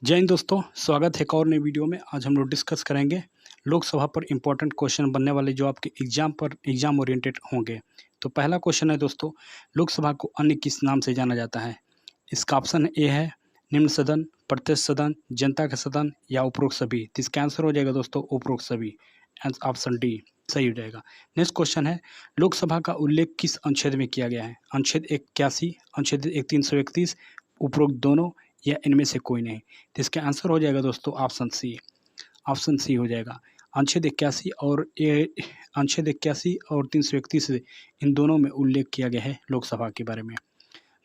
जय हिंद दोस्तों, स्वागत है एक और नई वीडियो में। आज हम लोग डिस्कस करेंगे लोकसभा पर इम्पोर्टेंट क्वेश्चन बनने वाले जो आपके एग्जाम ओरिएंटेड होंगे। तो पहला क्वेश्चन है दोस्तों, लोकसभा को अन्य किस नाम से जाना जाता है? इसका ऑप्शन ए है निम्न सदन, प्रत्यक्ष सदन, जनता का सदन या उपरोक्त सभी। तो इसका आंसर हो जाएगा दोस्तों उपरोक्त सभी। ऑप्शन डी सही हो जाएगा। नेक्स्ट क्वेश्चन है, लोकसभा का उल्लेख किस अनुच्छेद में किया गया है? अनुच्छेद 81, अनुच्छेद 331, उपरोक्त दोनों या इनमें से कोई नहीं। तो इसका आंसर हो जाएगा दोस्तों ऑप्शन सी। ऑप्शन सी हो जाएगा। अनुच्छेद 81 और 331 इन दोनों में उल्लेख किया गया है लोकसभा के बारे में।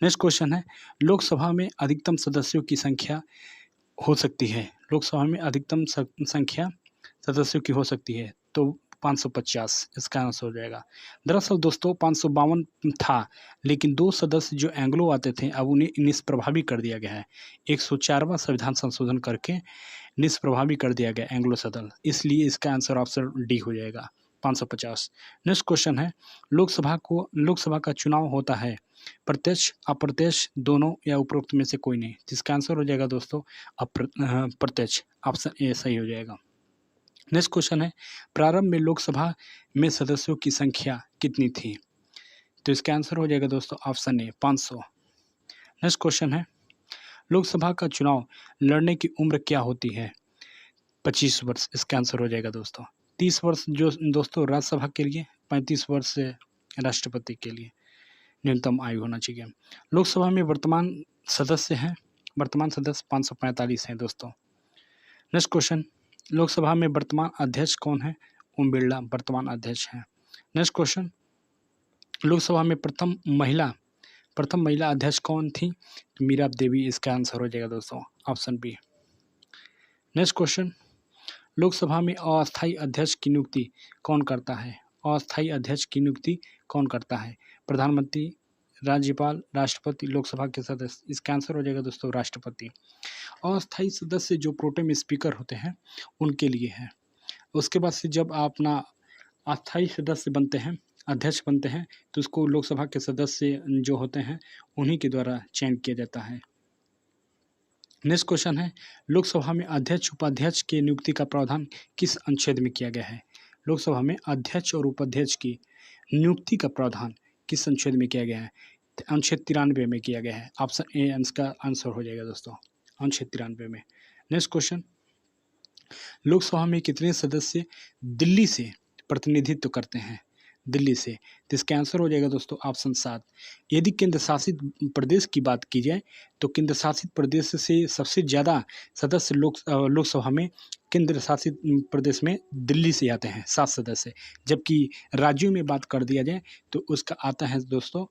नेक्स्ट क्वेश्चन है, लोकसभा में अधिकतम सदस्यों की संख्या हो सकती है? लोकसभा में अधिकतम संख्या सदस्यों की हो सकती है तो 550 इसका आंसर हो जाएगा। दरअसल दोस्तों 552 था, लेकिन 2 सदस्य जो एंग्लो आते थे अब उन्हें निष्प्रभावी कर दिया गया है। 104वां संविधान संशोधन करके निष्प्रभावी कर दिया गया एंग्लो सदन, इसलिए इसका आंसर ऑप्शन डी हो जाएगा 550। नेक्स्ट क्वेश्चन है, लोकसभा का चुनाव होता है प्रत्यक्ष, अप्रत्यक्ष, दोनों या उपरोक्त में से कोई नहीं। जिसका आंसर हो जाएगा दोस्तों प्रत्यक्ष। ऑप्शन ए सही हो जाएगा। नेक्स्ट क्वेश्चन है, प्रारंभ में लोकसभा में सदस्यों की संख्या कितनी थी? तो इसका आंसर हो जाएगा दोस्तों ऑप्शन ए 500। नेक्स्ट क्वेश्चन है, लोकसभा का चुनाव लड़ने की उम्र क्या होती है? 25 वर्ष इसका आंसर हो जाएगा दोस्तों। 30 वर्ष जो दोस्तों राज्यसभा के लिए, 35 वर्ष से राष्ट्रपति के लिए न्यूनतम आयु होना चाहिए। लोकसभा में वर्तमान सदस्य 545 हैं दोस्तों। नेक्स्ट क्वेश्चन, लोकसभा में वर्तमान अध्यक्ष कौन है? ओम बिरला वर्तमान अध्यक्ष हैं। नेक्स्ट क्वेश्चन, लोकसभा में प्रथम महिला अध्यक्ष कौन थी? मीरा देवी इसका आंसर हो जाएगा दोस्तों option B. Next question, Lok Sabha में अस्थायी अध्यक्ष की नियुक्ति कौन करता है? अस्थायी अध्यक्ष की नियुक्ति कौन करता है? प्रधानमंत्री, राज्यपाल, राष्ट्रपति, लोकसभा के सदस्य। इसका आंसर हो जाएगा दोस्तों राष्ट्रपति। अस्थायी सदस्य जो प्रोटेम स्पीकर होते हैं उनके लिए है। उसके बाद से जब आप अपना अस्थायी सदस्य बनते हैं, अध्यक्ष बनते हैं, तो उसको लोकसभा के सदस्य जो होते हैं उन्हीं के द्वारा चयन किया जाता है। नेक्स्ट क्वेश्चन है, लोकसभा में अध्यक्ष उपाध्यक्ष की नियुक्ति का प्रावधान किस अनुच्छेद में किया गया है? लोकसभा में अध्यक्ष और उपाध्यक्ष की नियुक्ति का प्रावधान किस अनुच्छेद में किया गया है? अनुच्छेद 93 में किया गया है। ऑप्शन ए इसका आंसर हो जाएगा दोस्तों अनुच्छेद 93 में। नेक्स्ट क्वेश्चन, लोकसभा में कितने सदस्य दिल्ली से प्रतिनिधित्व करते हैं? दिल्ली से। तो इसका आंसर हो जाएगा दोस्तों ऑप्शन 7। यदि केंद्र शासित प्रदेश की बात की जाए तो केंद्र शासित प्रदेश से सबसे ज़्यादा सदस्य लोकसभा में केंद्र शासित प्रदेश में दिल्ली से आते हैं 7 सदस्य। जबकि राज्यों में बात कर दिया जाए तो उसका आता है दोस्तों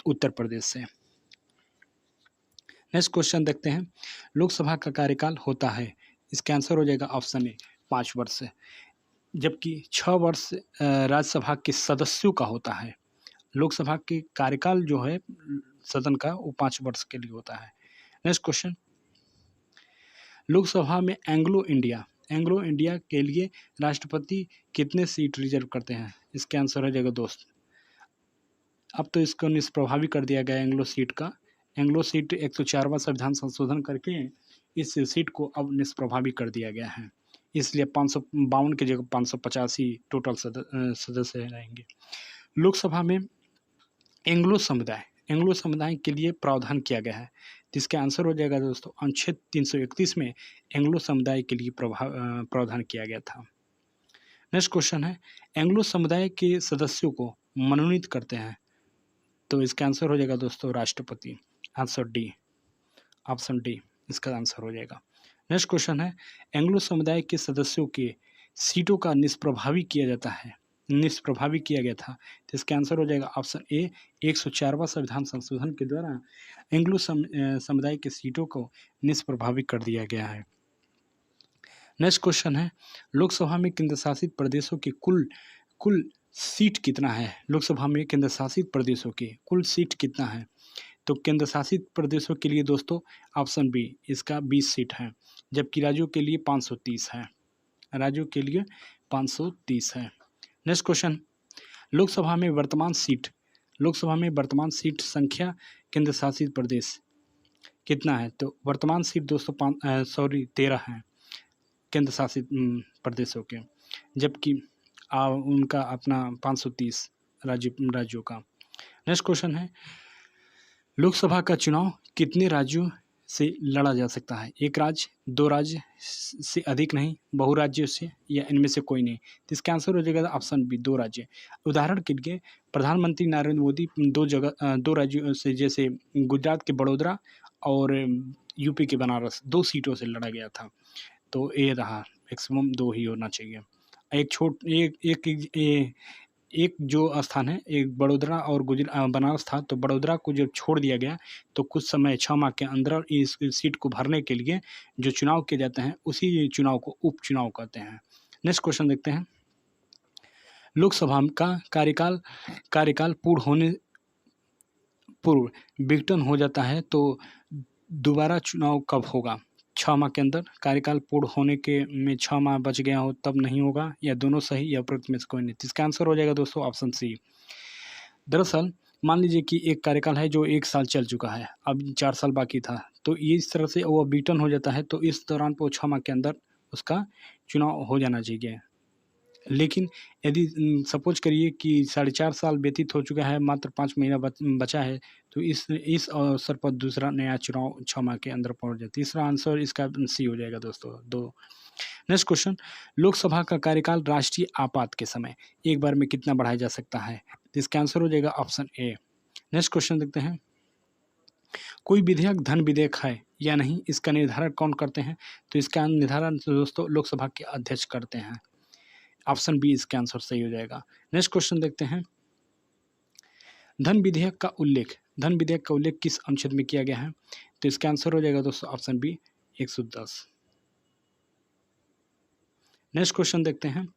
उत्तर प्रदेश से। नेक्स्ट क्वेश्चन देखते हैं, लोकसभा का कार्यकाल होता है? इसका आंसर हो जाएगा ऑप्शन ए 5 वर्ष, जबकि 6 वर्ष राज्यसभा के सदस्यों का होता है। लोकसभा के कार्यकाल जो है सदन का वो 5 वर्ष के लिए होता है। नेक्स्ट क्वेश्चन, लोकसभा में एंग्लो इंडिया के लिए राष्ट्रपति कितने सीट रिजर्व करते हैं? इसका आंसर हो जाएगा दोस्त, अब तो इसको निष्प्रभावी कर दिया गया एंग्लो सीट 104वां संविधान संशोधन करके इस सीट को अब निष्प्रभावी कर दिया गया है, इसलिए 552 की जगह 585 टोटल सदस्य रहेंगे। लोकसभा में एंग्लो समुदाय के लिए प्रावधान किया गया है, जिसका आंसर हो जाएगा दोस्तों अनुच्छेद 331 में एंग्लो समुदाय के लिए प्रावधान किया गया था। नेक्स्ट क्वेश्चन है, एंग्लो समुदाय के सदस्यों को मनोनीत करते हैं? तो इसका आंसर हो जाएगा दोस्तों राष्ट्रपति। आंसर डी, ऑप्शन डी इसका आंसर हो जाएगा। नेक्स्ट क्वेश्चन है, एंग्लो समुदाय के सदस्यों के सीटों का निष्प्रभावी किया गया था। तो इसका आंसर हो जाएगा ऑप्शन ए 104वां संविधान संशोधन के द्वारा एंग्लो समुदाय के सीटों को निष्प्रभावी कर दिया गया है। नेक्स्ट क्वेश्चन है, लोकसभा में केंद्र शासित प्रदेशों के कुल सीट कितना है? लोकसभा में केंद्र शासित प्रदेशों के कुल सीट कितना है? तो केंद्र शासित प्रदेशों के लिए दोस्तों ऑप्शन बी इसका 20 सीट है, जबकि राज्यों के लिए 530 है। नेक्स्ट क्वेश्चन, लोकसभा में वर्तमान सीट संख्या केंद्र शासित प्रदेश कितना है? तो वर्तमान सीट दोस्तों 13 हैं केंद्र शासित प्रदेशों के, जबकि उनका अपना 530 राज्यों का। नेक्स्ट क्वेश्चन है, लोकसभा का चुनाव कितने राज्यों से लड़ा जा सकता है? एक राज्य, 2 राज्य से अधिक नहीं, बहुराज्यों से, या इनमें से कोई नहीं? तो इसका आंसर हो जाएगा ऑप्शन बी, 2 राज्य। उदाहरण के लिए प्रधानमंत्री नरेंद्र मोदी 2 राज्यों से, जैसे गुजरात के बड़ौदा और यूपी के बनारस, 2 सीटों से लड़ा गया था। तो ये रहा, मैक्सिमम 2 ही होना चाहिए। एक जो स्थान है, एक बड़ौदा और बनारस था, तो बड़ौदा को जब छोड़ दिया गया तो कुछ समय 6 माह के अंदर इस सीट को भरने के लिए जो चुनाव किए जाते हैं, उसी चुनाव को उपचुनाव कहते हैं। नेक्स्ट क्वेश्चन देखते हैं, लोकसभा का कार्यकाल पूर्ण होने पूर्व विघटन हो जाता है तो दोबारा चुनाव कब होगा? 6 माह के अंदर, कार्यकाल पूर्ण होने के में 6 माह बच गया हो तब नहीं होगा, या दोनों सही या उपरोक्त में से कोई नहीं? तो इसका आंसर हो जाएगा दोस्तों ऑप्शन सी। दरअसल मान लीजिए कि एक कार्यकाल है जो 1 साल चल चुका है, अब 4 साल बाकी था, तो इस तरह से वो विघटन हो जाता है, तो इस दौरान वो 6 माह के अंदर उसका चुनाव हो जाना चाहिए। लेकिन यदि सपोज करिए कि 4.5 साल व्यतीत हो चुका है, मात्र 5 महीना बचा है, तो इस अवसर पर दूसरा नया चुनाव 6 माह के अंदर पहुँच जाए। तीसरा आंसर इसका सी हो जाएगा दोस्तों, 2। नेक्स्ट क्वेश्चन, लोकसभा का कार्यकाल राष्ट्रीय आपात के समय एक बार में कितना बढ़ाया जा सकता है? तो इसका आंसर हो जाएगा ऑप्शन ए। नेक्स्ट क्वेश्चन देखते हैं, कोई विधेयक धन विधेयक है या नहीं, इसका निर्धारण कौन करते हैं? तो इसका निर्धारण दोस्तों लोकसभा के अध्यक्ष करते हैं। ऑप्शन बी इसका आंसर सही हो जाएगा। नेक्स्ट क्वेश्चन देखते हैं, धन विधेयक का उल्लेख किस अनुच्छेद में किया गया है? तो इसका आंसर हो जाएगा दोस्तों ऑप्शन बी 110। नेक्स्ट क्वेश्चन देखते हैं,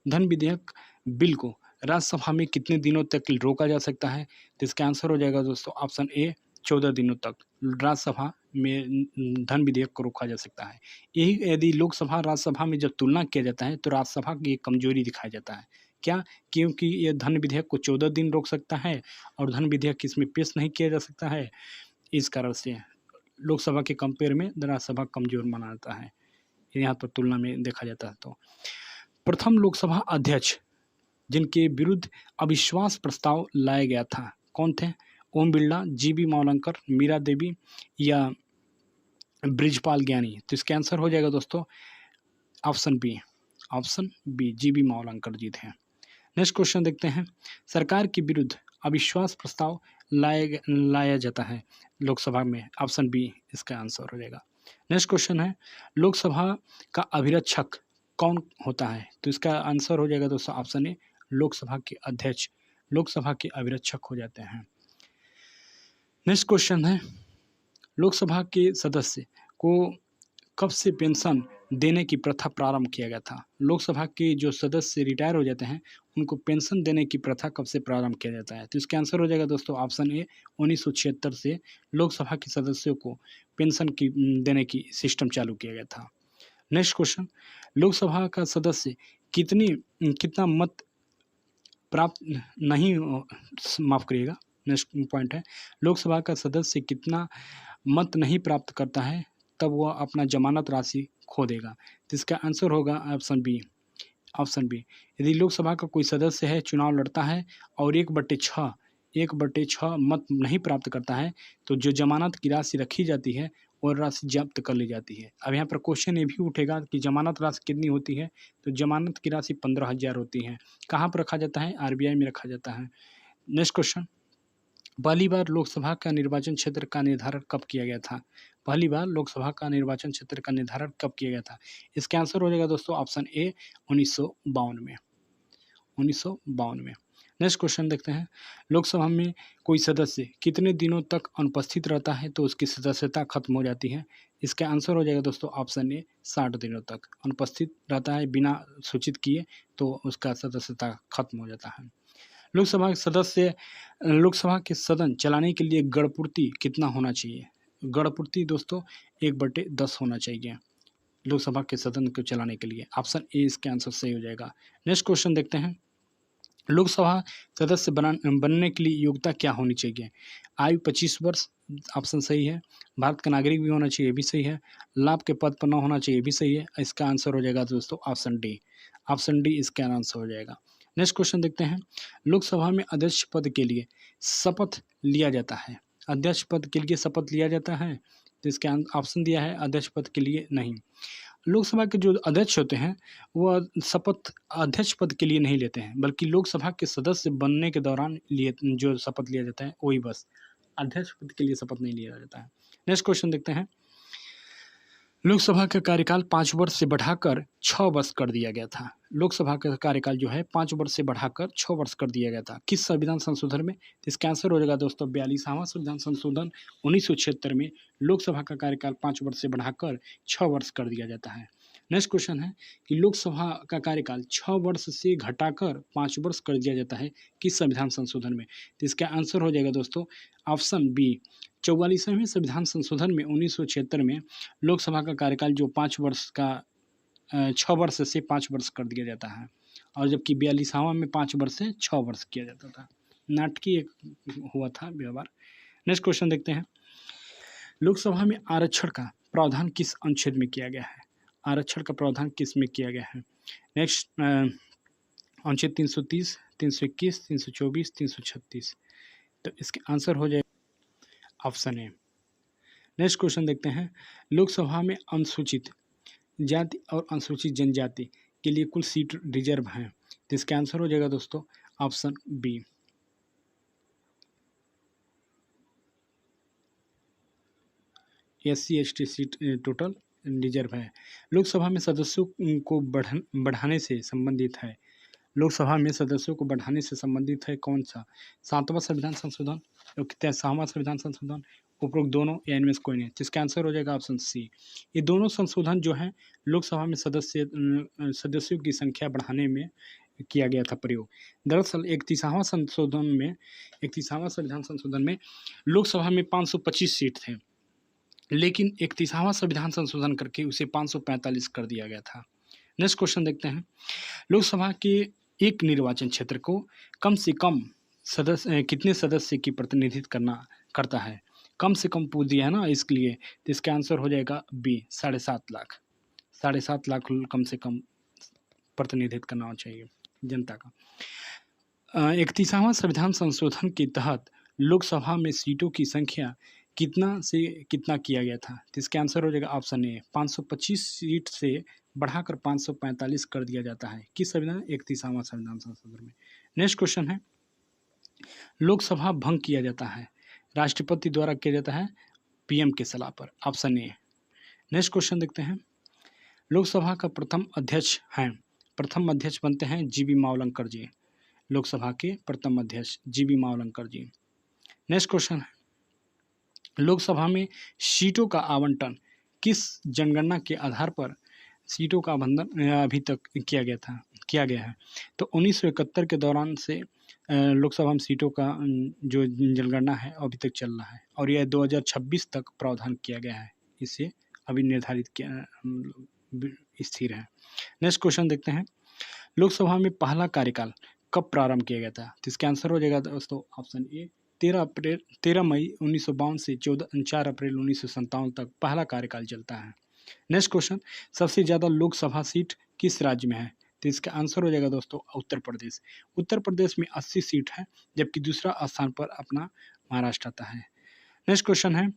धन विधेयक बिल को राज्यसभा में कितने दिनों तक रोका जा सकता है? तो इसका आंसर हो जाएगा दोस्तों ऑप्शन ए 14 दिनों तक राज्यसभा में धन विधेयक को रोका जा सकता है। यही यदि लोकसभा राज्यसभा में जब तुलना किया जाता है तो राज्यसभा की एक कमजोरी दिखाया जाता है। क्या? क्योंकि ये धन विधेयक को 14 दिन रोक सकता है और धन विधेयक इसमें पेश नहीं किया जा सकता है। इस कारण से लोकसभा के कंपेयर में राज्यसभा कमजोर माना जाता है, यहाँ पर तुलना में देखा जाता है। तो प्रथम लोकसभा अध्यक्ष जिनके विरुद्ध अविश्वास प्रस्ताव लाया गया था, कौन थे? ओम बिरला, जीबी मावलंकर, मीरा देवी, या ब्रिजपाल ज्ञानी? तो इसका आंसर हो जाएगा दोस्तों ऑप्शन बी जीबी मावलंकर जी थे। नेक्स्ट क्वेश्चन देखते हैं, सरकार के विरुद्ध अविश्वास प्रस्ताव लाया जाता है लोकसभा में, ऑप्शन बी इसका आंसर हो जाएगा। नेक्स्ट क्वेश्चन है, लोकसभा का अभिरक्षक कौन होता है? तो इसका आंसर हो जाएगा दोस्तों ऑप्शन ए, लोकसभा के अध्यक्ष लोकसभा के अभिरक्षक हो जाते हैं। नेक्स्ट क्वेश्चन है, लोकसभा के सदस्य को कब से पेंशन देने की प्रथा प्रारंभ किया गया था? लोकसभा के जो सदस्य रिटायर हो जाते हैं उनको पेंशन देने की प्रथा कब से प्रारंभ किया जाता है? तो इसका आंसर हो जाएगा दोस्तों ऑप्शन ए 1976 से लोकसभा के सदस्यों को पेंशन की देने की सिस्टम चालू किया गया था। नेक्स्ट क्वेश्चन, लोकसभा का सदस्य कितना मत प्राप्त नहीं माफ करिएगा, नेक्स्ट पॉइंट है, लोकसभा का सदस्य कितना मत नहीं प्राप्त करता है तब वह अपना जमानत राशि खो देगा? तो इसका आंसर होगा ऑप्शन बी। यदि लोकसभा का कोई सदस्य है, चुनाव लड़ता है और 1/6 मत नहीं प्राप्त करता है, तो जो जमानत की राशि रखी जाती है और राशि जब्त कर ली जाती है। अब यहाँ पर क्वेश्चन ये भी उठेगा कि जमानत राशि कितनी होती है? तो जमानत की राशि 15,000 होती है। कहाँ पर रखा जाता है? आरबीआई में रखा जाता है। नेक्स्ट क्वेश्चन, पहली बार लोकसभा का निर्वाचन क्षेत्र का निर्धारण कब किया गया था? पहली बार लोकसभा का निर्वाचन क्षेत्र का निर्धारण कब किया गया था? इसका आंसर हो जाएगा दोस्तों ऑप्शन ए 1952 में। नेक्स्ट क्वेश्चन देखते हैं, लोकसभा में कोई सदस्य कितने दिनों तक अनुपस्थित रहता है तो उसकी सदस्यता खत्म हो जाती है? इसका आंसर हो जाएगा दोस्तों ऑप्शन ए 60 दिनों तक अनुपस्थित रहता है बिना सूचित किए तो उसका सदस्यता खत्म हो जाता है। लोकसभा के सदन चलाने के लिए गणपूर्ति कितना होना चाहिए? गणपूर्ति दोस्तों 1/10 होना चाहिए लोकसभा के सदन को चलाने के लिए। ऑप्शन ए इसके आंसर सही हो जाएगा। नेक्स्ट क्वेश्चन देखते हैं, लोकसभा सदस्य बनने के लिए योग्यता क्या होनी चाहिए? आयु 25 वर्ष, ऑप्शन सही है। भारत का नागरिक भी होना चाहिए, ये भी सही है। लाभ के पद पर न होना चाहिए, ये भी सही है। इसका आंसर हो जाएगा दोस्तों ऑप्शन डी। ऑप्शन डी इसका आंसर हो जाएगा। नेक्स्ट क्वेश्चन देखते हैं। लोकसभा में अध्यक्ष पद के लिए शपथ लिया जाता है। अध्यक्ष पद के लिए शपथ लिया जाता है, तो इसका ऑप्शन दिया है अध्यक्ष पद के लिए नहीं। लोकसभा के जो अध्यक्ष होते हैं वह शपथ अध्यक्ष पद के लिए नहीं लेते हैं, बल्कि लोकसभा के सदस्य बनने के दौरान लिए जो शपथ लिया जाता है वही बस, अध्यक्ष पद के लिए शपथ नहीं लिया जाता है। नेक्स्ट क्वेश्चन देखते हैं। लोकसभा का कार्यकाल 5 वर्ष से बढ़ाकर 6 वर्ष कर दिया गया था। लोकसभा का कार्यकाल जो है 5 वर्ष से बढ़ाकर 6 वर्ष कर दिया गया था। किस संविधान संशोधन में? तो इसका आंसर हो जाएगा दोस्तों 42वां संविधान संशोधन 1976 में लोकसभा का कार्यकाल 5 वर्ष से बढ़ाकर 6 वर्ष कर दिया जाता है। नेक्स्ट क्वेश्चन है कि लोकसभा का कार्यकाल 6 वर्ष से घटाकर 5 वर्ष कर दिया जाता है किस संविधान संशोधन में? तो इसका आंसर हो जाएगा दोस्तों ऑप्शन बी। 44वें संविधान संशोधन में 1976 में लोकसभा का कार्यकाल जो 5 वर्ष का 6 वर्ष से 5 वर्ष कर दिया जाता है, और जबकि 42वां में 5 वर्ष से 6 वर्ष किया जाता था। नाटकीय एक हुआ था व्यवहार। नेक्स्ट क्वेश्चन देखते हैं। लोकसभा में आरक्षण का प्रावधान किस अनुच्छेद में किया गया है? आरक्षण का प्रावधान किस में किया गया है? नेक्स्ट अनुच्छेद 330, 321, 324, 336। तो इसके आंसर हो जाएगा ऑप्शन ए। नेक्स्ट क्वेश्चन देखते हैं। लोकसभा में अनुसूचित जाति और अनुसूचित जनजाति के लिए कुल सीट रिजर्व हैं, तो इसका आंसर हो जाएगा दोस्तों option B. SC ST seat total reserve है। लोकसभा में सदस्यों को बढ़ाने से संबंधित है। लोकसभा में सदस्यों को बढ़ाने से संबंधित है कौन सा? 7वां संविधान संशोधन, 63वां संविधान संशोधन, उपरोक्त दोनों या इनमें से कोई नहीं, जिसका आंसर हो जाएगा ऑप्शन सी। ये दोनों संशोधन जो हैं लोकसभा में सदस्यों की संख्या बढ़ाने में किया गया था प्रयोग। दरअसल 31वां संविधान संशोधन में लोकसभा में 525 सीट थे, लेकिन 31वां संविधान संशोधन करके उसे 545 कर दिया गया था। नेक्स्ट क्वेश्चन देखते हैं। लोकसभा के एक निर्वाचन क्षेत्र को कम से कम कितने सदस्य की प्रतिनिधित्व करता है? कम से कम पूछ दिया है ना, इसके लिए, तो इसका आंसर हो जाएगा बी 7.5 लाख। 7.5 लाख कम से कम प्रतिनिधित्व करना चाहिए जनता का। 31वां संविधान संशोधन के तहत लोकसभा में सीटों की संख्या कितना से कितना किया गया था? तो इसका आंसर हो जाएगा ऑप्शन ए। 525 सीट से बढ़ाकर 545 कर दिया जाता है किस संविधान? 31वां संविधान संशोधन में। नेक्स्ट क्वेश्चन है। लोकसभा भंग किया जाता है राष्ट्रपति द्वारा किया जाता है PM के सलाह पर, ऑप्शन ए। नेक्स्ट क्वेश्चन देखते हैं। लोकसभा का प्रथम अध्यक्ष बनते हैं GB मावलंकर जी। लोकसभा के प्रथम अध्यक्ष GB मावलंकर जी। नेक्स्ट क्वेश्चन है। लोकसभा में सीटों का आवंटन किस जनगणना के आधार पर सीटों का आवंटन अभी तक किया गया है? तो 1971 के दौरान से लोकसभा में सीटों का जो जनगणना है अभी तक चल रहा है, और यह 2026 तक प्रावधान किया गया है, इसे अभी निर्धारित किया स्थिर है। नेक्स्ट क्वेश्चन देखते हैं। लोकसभा में पहला कार्यकाल कब प्रारंभ किया गया था? तो इसका आंसर हो जाएगा दोस्तों ऑप्शन ए। 13 मई 1952 से 4 अप्रैल 1957 तक पहला कार्यकाल चलता है। Next question. सबसे ज़्यादा लोकसभा सीट किस राज्य में है? तो इसका आंसर हो जाएगा दोस्तों उत्तर प्रदेश। उत्तर प्रदेश में 80 सीट है, जबकि दूसरा स्थान पर अपना महाराष्ट्र आता है। नेक्स्ट क्वेश्चन है।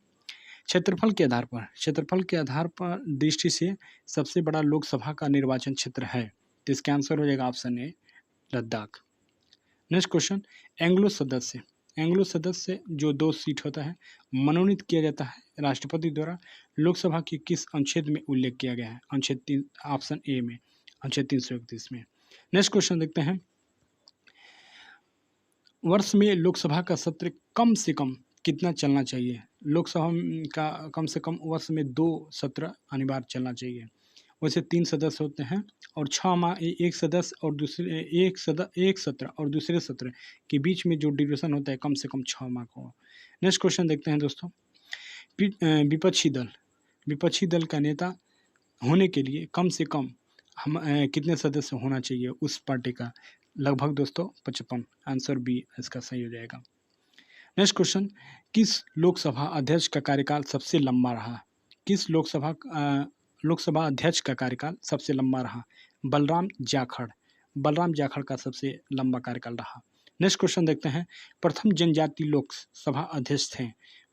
क्षेत्रफल के आधार पर दृष्टि से सबसे बड़ा लोकसभा का निर्वाचन क्षेत्र है, तो इसका आंसर हो जाएगा option A Ladakh. Next question. Anglo सदस्य जो 2 सीट होता है मनोनीत किया जाता है राष्ट्रपति द्वारा, लोकसभा के किस अनुच्छेद में उल्लेख किया गया है? अनुच्छेद 3, ऑप्शन ए में, अनुच्छेद 331 में। नेक्स्ट क्वेश्चन देखते हैं। वर्ष में लोकसभा का सत्र कम से कम कितना चलना चाहिए? लोकसभा का कम से कम वर्ष में 2 सत्र अनिवार्य चलना चाहिए। वैसे 3 सदस्य होते हैं और 6 माह एक सदस्य और दूसरे एक सत्र और दूसरे सत्र के बीच में जो ड्यूरेशन होता है कम से कम 6 माह का। नेक्स्ट क्वेश्चन देखते हैं दोस्तों। विपक्षी दल का नेता होने के लिए कम से कम कितने सदस्य होना चाहिए उस पार्टी का? लगभग दोस्तों 55। आंसर बी इसका सही हो जाएगा। नेक्स्ट क्वेश्चन, किस लोकसभा अध्यक्ष का कार्यकाल सबसे लंबा रहा? किस लोकसभा अध्यक्ष का कार्यकाल सबसे लंबा रहा? बलराम जाखड़। बलराम जाखड़ का सबसे लंबा कार्यकाल रहा। नेक्स्ट क्वेश्चन देखते हैं, प्रथम जनजाति लोकसभा अध्यक्ष थे?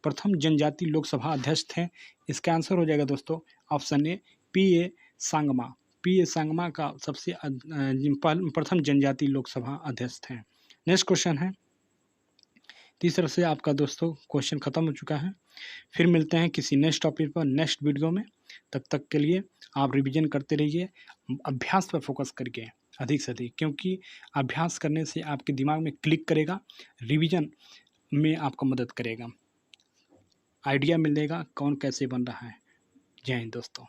प्रथम जनजाति लोकसभा अध्यक्ष थे, इसका आंसर हो जाएगा दोस्तों option A PA. Sangma. PA. Sangma का सबसे प्रथम जनजाति लोकसभा अध्यक्ष थे। नेक्स्ट क्वेश्चन है, तीसरा से आपका दोस्तों क्वेश्चन खत्म हो चुका है। फिर मिलते हैं किसी नेक्स्ट टॉपिक पर नेक्स्ट वीडियो में। तब तक के लिए आप रिवीजन करते रहिए, अभ्यास पर फोकस करके अधिक से अधिक, क्योंकि अभ्यास करने से आपके दिमाग में क्लिक करेगा, रिवीजन में आपको मदद करेगा, आइडिया मिलेगा कौन कैसे बन रहा है। जय हिंद दोस्तों।